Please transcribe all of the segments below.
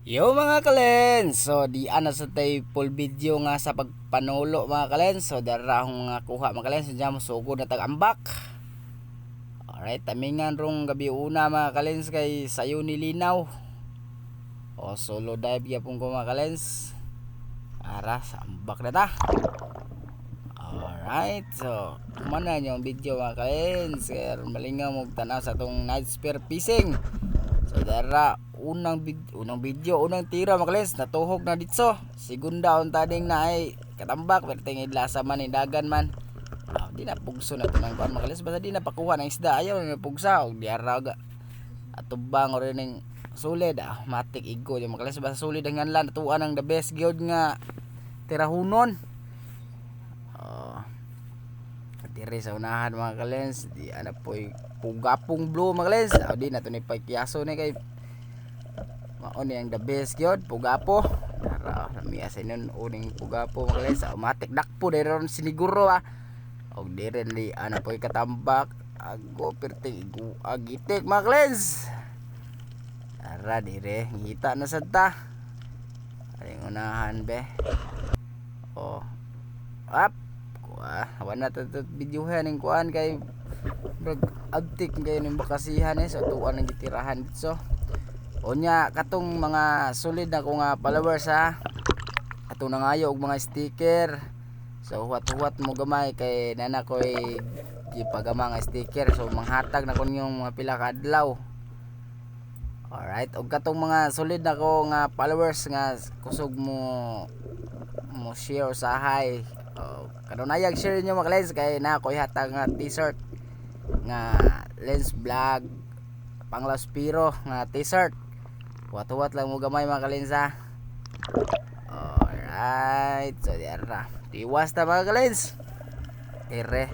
Yo mga kalens, so di ana sa tay full video nga sa pagpanulo mga kalens. So dara akong mga kuha mga kalens, so diyan sugod na tag-ambak. Alright, tamingan rong gabi una mga kalens kay sayo ni linaw. O solo dive yapon ko mga kalens. Ara sa ambak na ta. Alright, so kumana yung video mga kalens. Kaya malingaw mo tanaw sa tong night spear fishing. So dara unang video unang tira mga kalens natuhog na ditso segunda on tading na ay katambak pero tingid lasa man dagan man. Di na pugso na tunang kuan mga kalens basta di na pakuha ng isda ayaw na pugsa og diara ga atubang or ning sulid matik igo yung mga kalens basta sulid ang nganlan tuan ang the best gyud nga tirahunon. Dire sa unahan mga kalens di ana poy pugapong blue mga kalens di na to ni pagkiyaso ni kay mao ni ang the best gyud pugapo tara lami sa nun uning pugapo mga kalens matik dakpo deron siniguro og dire li ana poy katambak ago perting igu agitik mga kalens tara dire ngita na sad ta aring unahan be up wala na videohan ng kuan kay agtik kay ning bakasihan so tuan ang gitirahan dito unya katong mga solid na ko nga followers atong nangayo og mga sticker so huwat mo gamay kay nana koy gipagama nga sticker so manghatag na kon yung mga pila ka adlaw. Alright, og katong mga solid na ko nga followers nga kusog mo share sa hi kanunayag share nyo mga lens kay na koy hatag nga t-shirt nga lens vlog panglaspiro nga t-shirt huwat lang mo gamay mga kalensa. Alright, so diara tiwas na mga kalens ere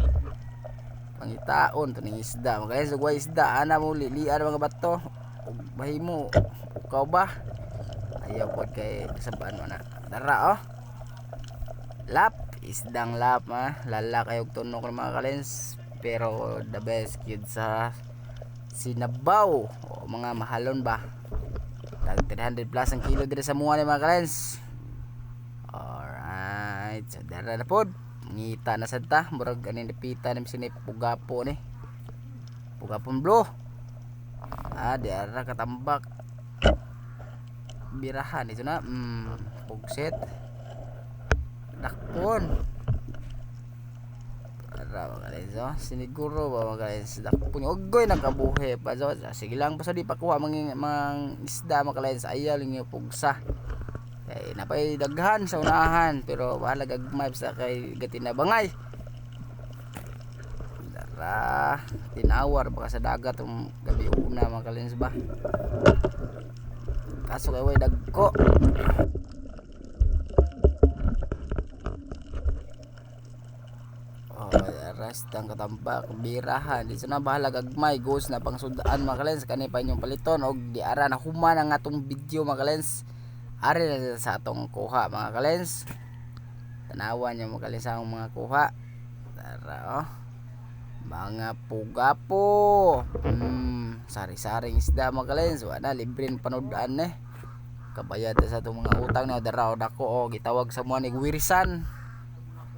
pangitaon to ning isda mga kalens ug isda ana mo lilian mga bato ug bahimo ukaw ba ayaw pod kay sabaan mo na dara lap isdang lap lala kayog tunok ng mga kalens pero the best yun sa sinabaw mga mahalon ba tag 300 plus ang kilo dire sa mua ni mga kalens. Alright, so dara na pod ngita na sad ta murag aning napita ni sinip pugapo ni pugapon blue dara katambak birahan ito na pugset dakpon para mga kalens siniguro ba mga kalens dakpon ogoy nakabuhi pa so sige lang basta di pakuha mang isda mga kalens ayaw lang yung pugsa kay napay daghan sa unahan pero bahala gagmay sa kay gatinabangay dara tinawar baka sa dagat yung gabi una mga kalens ba kaso kay way dagko rastang katambak birahan di na bahala gagmay ghost na pangsudaan mga kalens kanay pa inyong paliton og di ara na human ang atong video mga kalens ari na sa atong kuha mga kalens tanawan nyo mga kalens ang mga kuha tara mga pugapo sari-saring isda mga kalens wala libre panudaan kabayad sa atong mga utang na dara o dako gitawag sa mga nigwirisan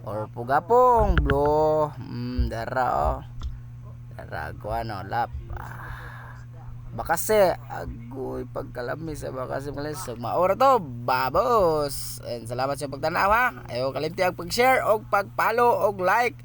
or pugapong blo dara dara ko lap bakase agoy pagkalami sa bakase mga maora to babos and salamat sa pagtanaw ayo kalimti ang pag-share og pag-follow og like